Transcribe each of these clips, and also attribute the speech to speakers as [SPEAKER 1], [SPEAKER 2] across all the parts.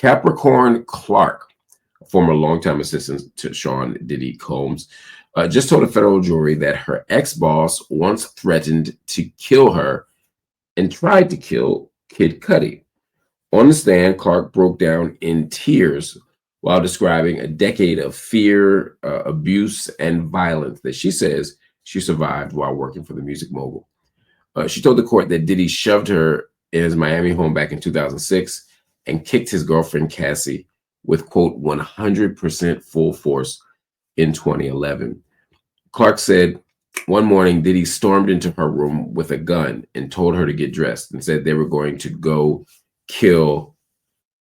[SPEAKER 1] Capricorn Clark, a former longtime assistant to Sean Diddy Combs, just told a federal jury that her ex-boss once threatened to kill her and tried to kill Kid Cudi. On the stand, Clark broke down in tears while describing a decade of fear, abuse, and violence that she says she survived while working for the music mogul. She told the court that Diddy shoved her in his Miami home back in 2006 and kicked his girlfriend Cassie with, quote, 100% full force in 2011. Clark said one morning Diddy stormed into her room with a gun and told her to get dressed and said they were going to go kill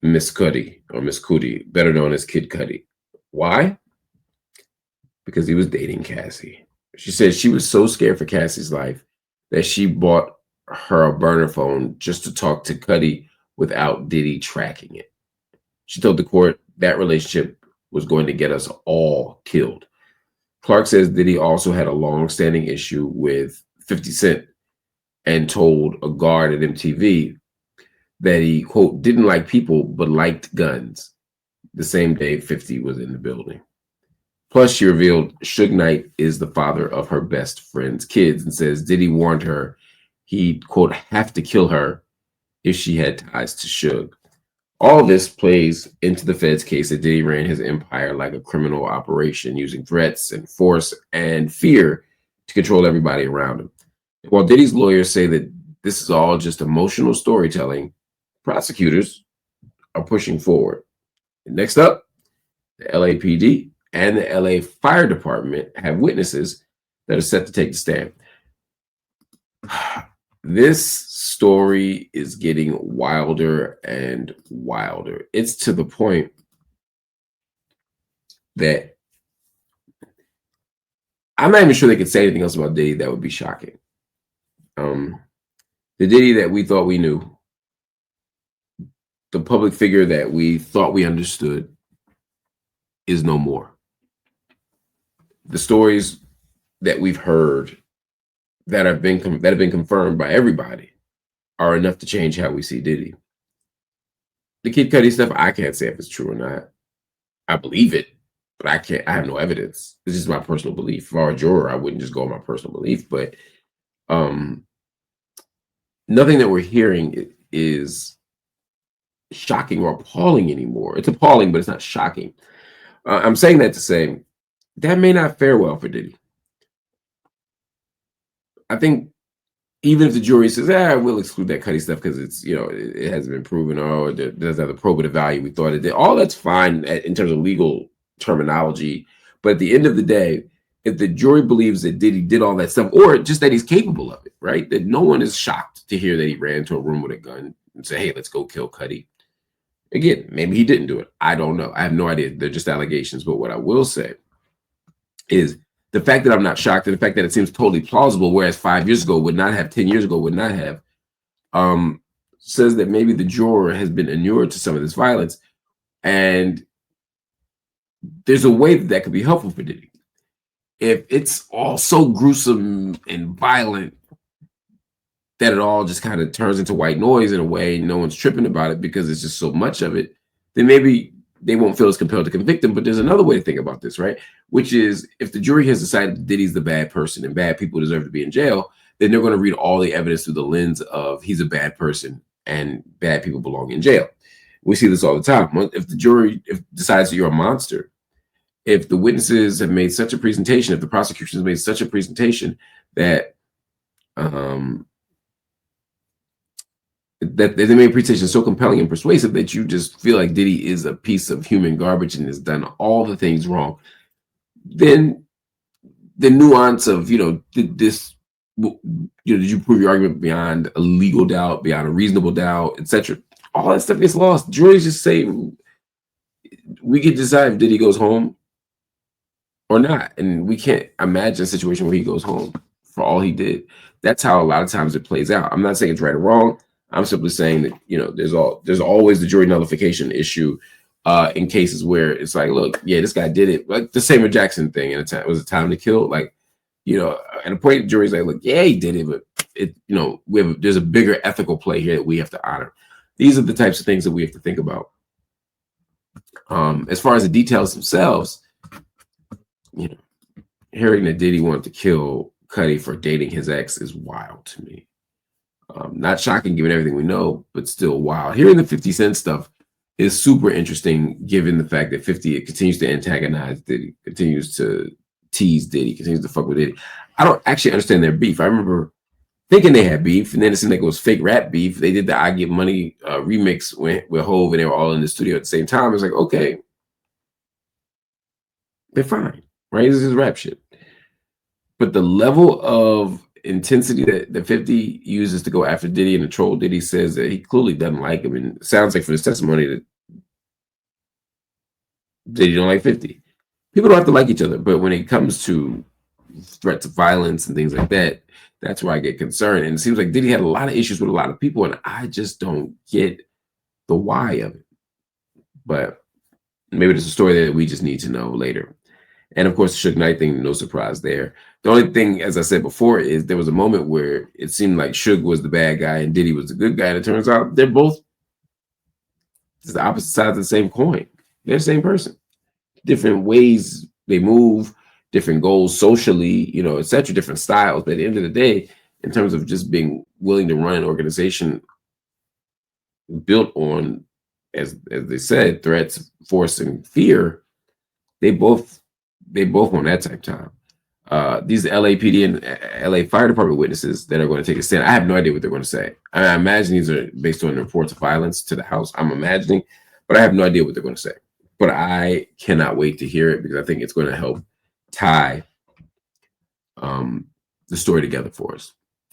[SPEAKER 1] Miss Cudi, or Miss Cudi, better known as Kid Cudi. Why? Because he was dating Cassie. She said she was so scared for Cassie's life that she bought her a burner phone just to talk to Cudi without Diddy tracking it. She told the court that relationship was going to get us all killed. Clark says Diddy also had a long-standing issue with 50 Cent and told a guard at MTV that he, quote, didn't like people but liked guns the same day 50 was in the building. Plus, she revealed Suge Knight is the father of her best friend's kids and says Diddy warned her he'd, quote, have to kill her if she had ties to Suge. All this plays into the Fed's case that Diddy ran his empire like a criminal operation, using threats and force and fear to control everybody around him. While Diddy's lawyers say that this is all just emotional storytelling, prosecutors are pushing forward. Next up, the LAPD and the LA Fire Department have witnesses that are set to take the stand. This story is getting wilder and wilder. It's to the point that I'm not even sure they could say anything else about Diddy that would be shocking. The Diddy that we thought we knew, the public figure that we thought we understood, is no more. The stories that we've heard that have been confirmed by everybody are enough to change how we see Diddy. The Kid Cudi stuff, I can't say if it's true or not. I believe it, but I have no evidence. This is my personal belief. If I were a juror, I wouldn't just go on my personal belief, but nothing that we're hearing is shocking or appalling anymore. It's appalling, but it's not shocking. I'm saying that to say that may not fare well for Diddy. I think even if the jury says, we'll exclude that Cudi stuff because it's, it hasn't been proven, or it doesn't have the probative value we thought it did, all that's fine in terms of legal terminology. But at the end of the day, if the jury believes that Diddy did all that stuff, or just that he's capable of it, right? That no one is shocked to hear that he ran into a room with a gun and said, hey, let's go kill Cudi. Again, maybe he didn't do it. I don't know. I have no idea. They're just allegations. But what I will say is the fact that I'm not shocked, and the fact that it seems totally plausible, whereas 5 years ago would not have, 10 years ago would not have, says that maybe the juror has been inured to some of this violence. And there's a way that could be helpful for Diddy. If it's all so gruesome and violent that it all just kind of turns into white noise in a way, no one's tripping about it because it's just so much of it, then maybe they won't feel as compelled to convict him. But there's another way to think about this, right? Which is, if the jury has decided that Diddy's the bad person and bad people deserve to be in jail, then they're going to read all the evidence through the lens of he's a bad person and bad people belong in jail. We see this all the time. If the jury decides that you're a monster, if the witnesses have made such a presentation, if the prosecution has made such a presentation that that they made a presentation so compelling and persuasive that you just feel like Diddy is a piece of human garbage and has done all the things wrong, then the nuance of, did you prove your argument beyond a legal doubt, beyond a reasonable doubt, etc., all that stuff gets lost. Juries just say, we can decide if Diddy goes home or not. And we can't imagine a situation where he goes home for all he did. That's how a lot of times it plays out. I'm not saying it's right or wrong. I'm simply saying that, there's always the jury nullification issue in cases where it's like, look, yeah, this guy did it. Like the Samuel Jackson thing, and it was a time to kill. Like, and a point the jury's like, look, yeah, he did it, but there's a bigger ethical play here that we have to honor. These are the types of things that we have to think about. As far as the details themselves, you know, hearing that Diddy wanted to kill Cudi for dating his ex is wild to me. Not shocking given everything we know, but still wild. Hearing the 50 Cent stuff is super interesting given the fact that 50 continues to antagonize Diddy, continues to tease Diddy, continues to fuck with Diddy. I don't actually understand their beef. I remember thinking they had beef, and then it seemed like it was fake rap beef. They did the I Get Money remix with Hove, and they were all in the studio at the same time. It's like, okay, they're fine, right? This is rap shit. But the level of intensity that 50 uses to go after Diddy and the troll Diddy says that he clearly doesn't like him. And it sounds like from his testimony that Diddy don't like 50. People don't have to like each other, but when it comes to threats of violence and things like that, that's where I get concerned. And it seems like Diddy had a lot of issues with a lot of people, and I just don't get the why of it. But maybe it's a story that we just need to know later. And of course, the Suge Knight thing, no surprise there. The only thing, as I said before, is there was a moment where it seemed like Suge was the bad guy and Diddy was the good guy. And it turns out they're both the opposite sides of the same coin. They're the same person. Different ways they move, different goals socially, you know, etc., different styles. But at the end of the day, in terms of just being willing to run an organization built on, as they said, threats, force, and fear, they both want that type time. These LAPD and LA Fire Department witnesses that are going to take a stand, I have no idea what they're going to say. I imagine these are based on reports of violence to the house. I'm imagining, but I have no idea what they're going to say. But I cannot wait to hear it because I think it's going to help tie the story together for us.